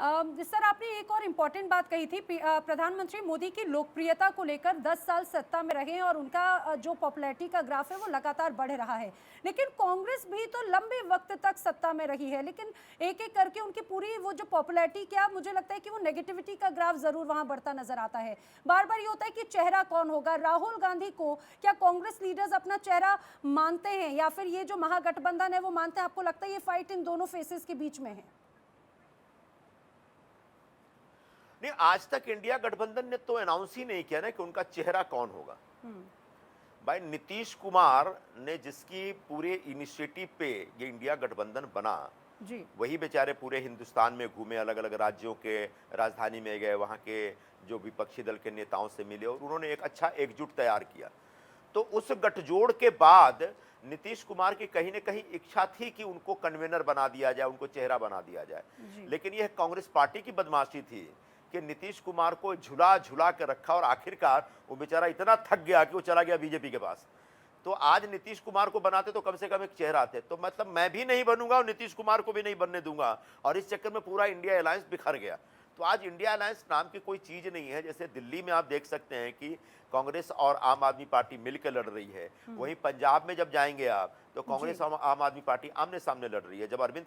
Sir, आपने एक और इम्पॉर्टेंट बात कही थी, प्रधानमंत्री मोदी की लोकप्रियता को लेकर 10 साल सत्ता में रहे और उनका जो पॉपुलैरिटी का ग्राफ है वो लगातार बढ़ रहा है। लेकिन कांग्रेस भी तो लंबे वक्त तक सत्ता में रही है, लेकिन एक एक करके उनकी पूरी वो जो पॉपुलैरिटी, क्या मुझे लगता है कि वो नेगेटिविटी का ग्राफ जरूर वहां बढ़ता नजर आता है। बार बार ये होता है कि चेहरा कौन होगा। राहुल गांधी को क्या कांग्रेस लीडर्स अपना चेहरा मानते हैं, या फिर ये जो महागठबंधन है वो मानते हैं? आपको लगता है ये फाइट इन दोनों फेसेस के बीच में है? नहीं, आज तक इंडिया गठबंधन ने तो अनाउंस ही नहीं किया ना कि उनका चेहरा कौन होगा। भाई, नीतीश कुमार ने जिसकी पूरे इनिशिएटिव पे ये इंडिया गठबंधन बना जी। वही बेचारे पूरे हिंदुस्तान में घूमे, अलग अलग राज्यों के राजधानी में गए, वहाँ के जो विपक्षी दल के नेताओं से मिले और उन्होंने एक अच्छा एकजुट तैयार किया। तो उस गठजोड़ के बाद नीतीश कुमार की कहीं न कहीं इच्छा थी कि उनको कन्वेनर बना दिया जाए, उनको चेहरा बना दिया जाए। लेकिन यह कांग्रेस पार्टी की बदमाशी थी कि नीतीश कुमार को झुला झुला के रखा और आखिरकार वो बेचारा इतना थक गया कि वो चला गया बीजेपी के पास। तो आज नीतीश कुमार को बनाते तो कम से कम एक चेहरा थे। तो मतलब मैं भी नहीं बनूंगा और नीतीश कुमार को भी नहीं बनने दूंगा, और इस चक्कर में पूरा इंडिया अलायंस बिखर गया। तो आज इंडिया अलायंस नाम की कोई चीज नहीं है। जैसे दिल्ली में आप देख सकते हैं कि कांग्रेस और आम आदमी पार्टी मिलकर लड़ रही है, वहीं पंजाब में जब जाएंगे आप तो कांग्रेस और आम आदमी पार्टी आमने सामने लड़ रही है। जब अरविंद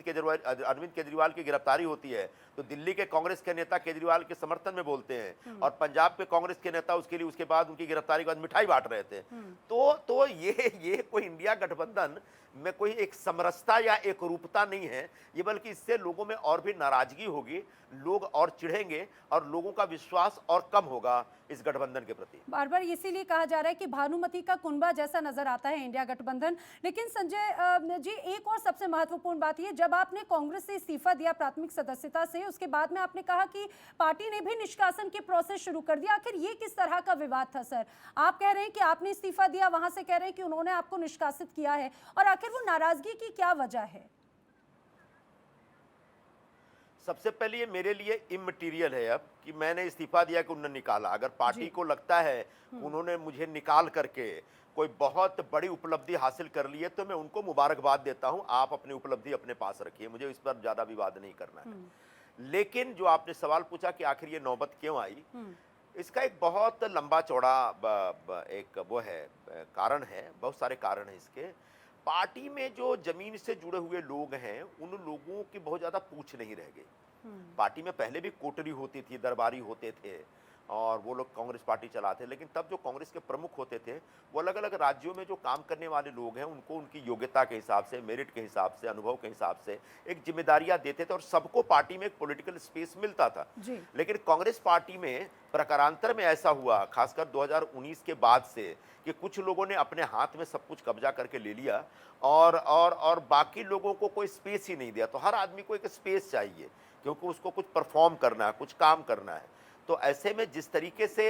केजरीवाल की गिरफ्तारी होती है तो दिल्ली के कांग्रेस के नेता केजरीवाल के समर्थन में बोलते हैं, और पंजाब के कांग्रेस के नेता उसके लिए उसके बाद उनकी गिरफ्तारी के बाद मिठाई बांट रहे थे। तो ये कोई इंडिया गठबंधन में कोई एक समरसता या एक रूपता नहीं है ये, बल्कि इससे लोगों में और भी नाराजगी होगी, लोग और चिढ़ेंगे और लोगों का विश्वास और कम होगा इस गठबंधन के प्रति। बार बार इसीलिए कहा जा रहा है कि भानुमति का कुनबा जैसा नजर आता है इंडिया गठबंधन। लेकिन संजय जी, एक और सबसे महत्वपूर्ण बात ये, जब आपने कांग्रेस से इस्तीफा दिया प्राथमिक सदस्यता से, उसके बाद में आपने कहा कि पार्टी ने भी निष्कासन की प्रोसेस शुरू कर दिया। आखिर ये किस तरह का विवाद था सर? आप कह रहे हैं कि आपने इस्तीफा दिया, वहां से कह रहे हैं कि उन्होंने आपको निष्कासित किया है, और आखिर वो नाराजगी की क्या वजह है? सबसे पहले ये मेरे लिए इमटेरियल है अब कि मैंने इस्तीफा दिया कि उन्होंने निकाला। अगर पार्टी को लगता है उन्होंने मुझे निकाल करके कोई बहुत बड़ी उपलब्धि हासिल कर ली है तो मैं उनको मुबारकबाद देता हूं। आप अपनी उपलब्धि अपने पास रखिए, मुझे इस पर ज्यादा विवाद नहीं करना है। लेकिन जो आपने सवाल पूछा कि आखिर ये नौबत क्यों आई, इसका एक बहुत लंबा चौड़ा एक वो है कारण है, बहुत सारे कारण हैं इसके। पार्टी में जो जमीन से जुड़े हुए लोग हैं उन लोगों की बहुत ज्यादा पूछ नहीं रह गई। पार्टी में पहले भी कोटरी होती थी, दरबारी होते थे और वो लोग कांग्रेस पार्टी चलाते, लेकिन तब जो कांग्रेस के प्रमुख होते थे वो अलग अलग राज्यों में जो काम करने वाले लोग हैं उनको उनकी योग्यता के हिसाब से, मेरिट के हिसाब से, अनुभव के हिसाब से एक जिम्मेदारियां देते थे और सबको पार्टी में एक पॉलिटिकल स्पेस मिलता था। लेकिन कांग्रेस पार्टी में प्रकारांतर में ऐसा हुआ, खासकर 2019 के बाद से, कि कुछ लोगों ने अपने हाथ में सब कुछ कब्जा करके ले लिया और बाकी लोगों को कोई स्पेस ही नहीं दिया। तो हर आदमी को एक स्पेस चाहिए क्योंकि उसको कुछ परफॉर्म करना है, कुछ काम करना है। तो ऐसे में जिस तरीके से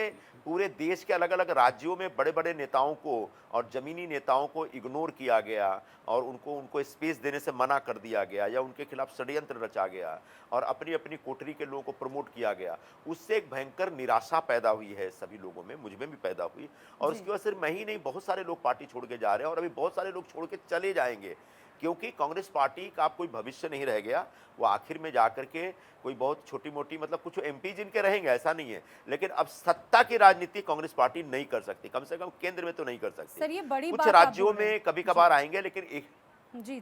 पूरे देश के अलग अलग राज्यों में बड़े बड़े नेताओं को और जमीनी नेताओं को इग्नोर किया गया और उनको स्पेस देने से मना कर दिया गया या उनके खिलाफ षड्यंत्र रचा गया और अपनी अपनी कोठरी के लोगों को प्रमोट किया गया, उससे एक भयंकर निराशा पैदा हुई है सभी लोगों में, मुझ में भी पैदा हुई। और उसकी वजह सिर्फ मैं ही नहीं, बहुत सारे लोग पार्टी छोड़ के जा रहे हैं और अभी बहुत सारे लोग छोड़ के चले जाएंगे, क्योंकि कांग्रेस पार्टी का अब कोई भविष्य नहीं रह गया। वो आखिर में जाकर के कोई बहुत छोटी मोटी, मतलब कुछ एमपी जिनके रहेंगे ऐसा नहीं है, लेकिन अब सत्ता की राजनीति कांग्रेस पार्टी नहीं कर सकती, कम से कम केंद्र में तो नहीं कर सकती। सर, ये बड़ी कुछ राज्यों में कभी कभार आएंगे, लेकिन जी।